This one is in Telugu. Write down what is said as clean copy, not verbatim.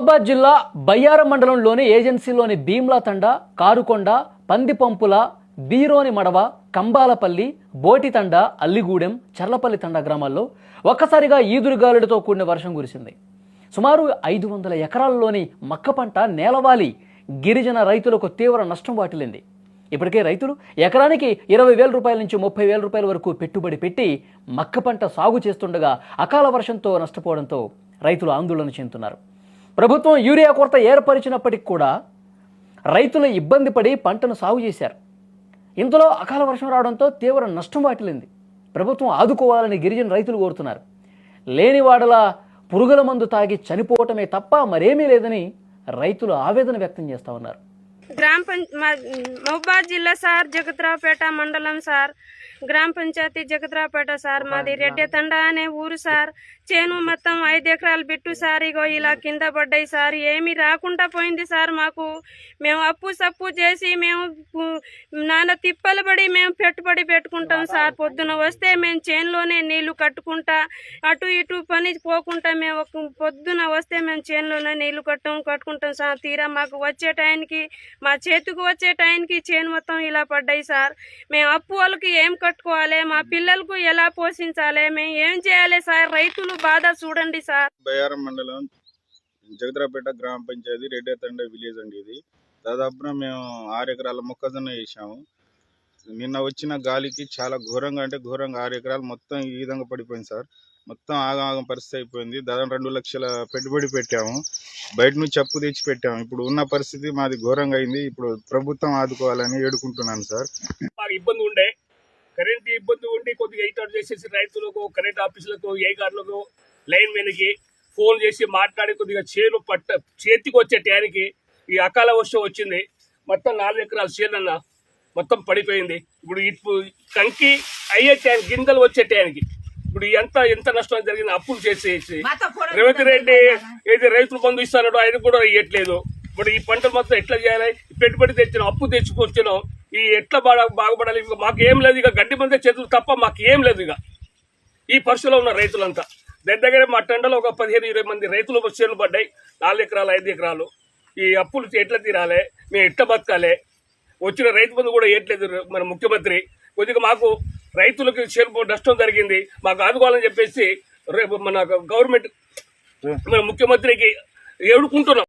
మహబాద్ జిల్లా బయ్యారం మండలంలోని ఏజెన్సీలోని భీమ్లా తండ, కారుకొండ, పందిపంపుల, బీరోని మడవ, కంబాలపల్లి, బోటితండ, అల్లిగూడెం, చర్లపల్లి తండ గ్రామాల్లో ఒక్కసారిగా ఈదురుగాలులతో కూడిన వర్షం కురిసింది. సుమారు 500 ఎకరాల్లోని మక్క పంట నేలవాలి గిరిజన రైతులకు తీవ్ర నష్టం వాటిల్లింది. ఇప్పటికే రైతులు ఎకరానికి 20,000 రూపాయల నుంచి 30,000 రూపాయల వరకు పెట్టుబడి పెట్టి మక్క పంట సాగు చేస్తుండగా అకాల వర్షంతో నష్టపోవడంతో రైతులు ఆందోళన చెందుతున్నారు. ప్రభుత్వం యూరియా కొరత ఏర్పరిచినప్పటికీ కూడా రైతులు ఇబ్బంది పడి పంటను సాగు చేశారు. ఇంతలో అకాల వర్షం రావడంతో తీవ్ర నష్టం వాటిల్లింది. ప్రభుత్వం ఆదుకోవాలని గిరిజన రైతులు కోరుతున్నారు. లేనివాడల పురుగుల మందు తాగి చనిపోవటమే తప్ప మరేమీ లేదని రైతులు ఆవేదన వ్యక్తం చేస్తా ఉన్నారు. మహబాద్ జిల్లా సార్, జగత్రావుపేట మండలం సార్, గ్రామ పంచాయతీ జగత్రావుపేట సార్. మాది రెడ్డెతండ అనే ఊరు సార్. చేను మొత్తం 5 ఎకరాలు బిట్టు సార్. ఇగో ఇలా కింద పడ్డాయి సార్. ఏమీ రాకుండా పోయింది సార్ మాకు. మేము అప్పు సప్పు చేసి మేము నాన్న తిప్పలు పడి మేము పెట్టుబడి పెట్టుకుంటాం సార్. పొద్దున వస్తే మేము చేనులోనే నీళ్లు కట్టుకుంటా, అటు ఇటు పని పోకుండా మేము పొద్దున వస్తే మేము చేనులోనే నీళ్లు కట్టుకుంటాం సార్. తీరా మాకు వచ్చే టైంకి, మా చేతికి వచ్చే టైంకి చేను మొత్తం ఇలా పడ్డాయి సార్. మేము అప్పు వాళ్ళకి ఏం కట్టుకోవాలి, మా పిల్లలకు ఎలా పోషించాలి, మేము ఏం చేయాలి సార్? రైతులు బాధ చూడండి సార్. బయ్యారం మండలం జగద్రాపేట గ్రామ పంచాయతీ రెడ్డెతండ విలేజ్ అండి. ఇది దాదాపున మేము 6 ఎకరాల మొక్కజొన్న వేసాము. నిన్న వచ్చిన గాలికి చాలా ఘోరంగా, అంటే ఘోరంగా 6 ఎకరాలు మొత్తం ఈ విధంగా పడిపోయింది సార్. మొత్తం ఆగం పరిస్థితి అయిపోయింది. దాదాపు 2 లక్షల పెట్టుబడి పెట్టాము. బయట నుంచి అప్పు తెచ్చి పెట్టాము. ఇప్పుడు ఉన్న పరిస్థితి మాది ఘోరంగా అయింది. ఇప్పుడు ప్రభుత్వం ఆదుకోవాలని వేడుకుంటున్నాను సార్. మాకు ఇబ్బంది ఉండే, కరెంట్ ఇబ్బంది ఉండి కొద్దిగా ఎయిట్ చేసేసి రైతులకు, కరెంట్ ఆఫీసులకు, ఏగార్లకు, లైన్ మెన్కి ఫోన్ చేసి మాట్లాడి కొద్దిగా చేను చేతికి వచ్చే టయానికి ఈ అకాల వర్షం వచ్చింది. మొత్తం 4 ఎకరాల చేనన్న మొత్తం పడిపోయింది. ఇప్పుడు కంకి అయ్యే టయానికి, గింజలు వచ్చే టయానికి ఇప్పుడు ఎంత నష్టం జరిగింది. అప్పులు చేసేసి రేవంత్ రెడ్డి ఏది రైతులు బంధు ఇస్తానో ఆయన కూడా ఇవ్వట్లేదు. ఇప్పుడు ఈ పంటలు మొత్తం ఎట్లా చేయాలి? పెట్టుబడి తెచ్చినాం, అప్పు తెచ్చుకొచ్చినాం, ఈ ఎట్లా బాగుపడాలి? మాకు ఏం లేదు, ఇక గడ్డి మందే చేతులు తప్ప మాకు ఏం లేదు. ఇక ఈ పరిస్థితిలో ఉన్న రైతులంతా దగ్గర మా టెండలో ఒక 15-20 మంది రైతులు చేనులు పడ్డాయి. 4 ఎకరాలు 5 ఎకరాలు. ఈ అప్పులు ఎట్లా తీరాలి, మేము ఎట్లా బతకాలి? వచ్చిన రైతు బంధు కూడా ఇవ్వట్లేదు మన ముఖ్యమంత్రి. కొద్దిగా మాకు రైతులకు చేను నష్టం జరిగింది, మాకు ఆదుకోవాలని చెప్పేసి రేపు మన గవర్నమెంట్, మన ముఖ్యమంత్రికి ఏడుకుంటున్నాం.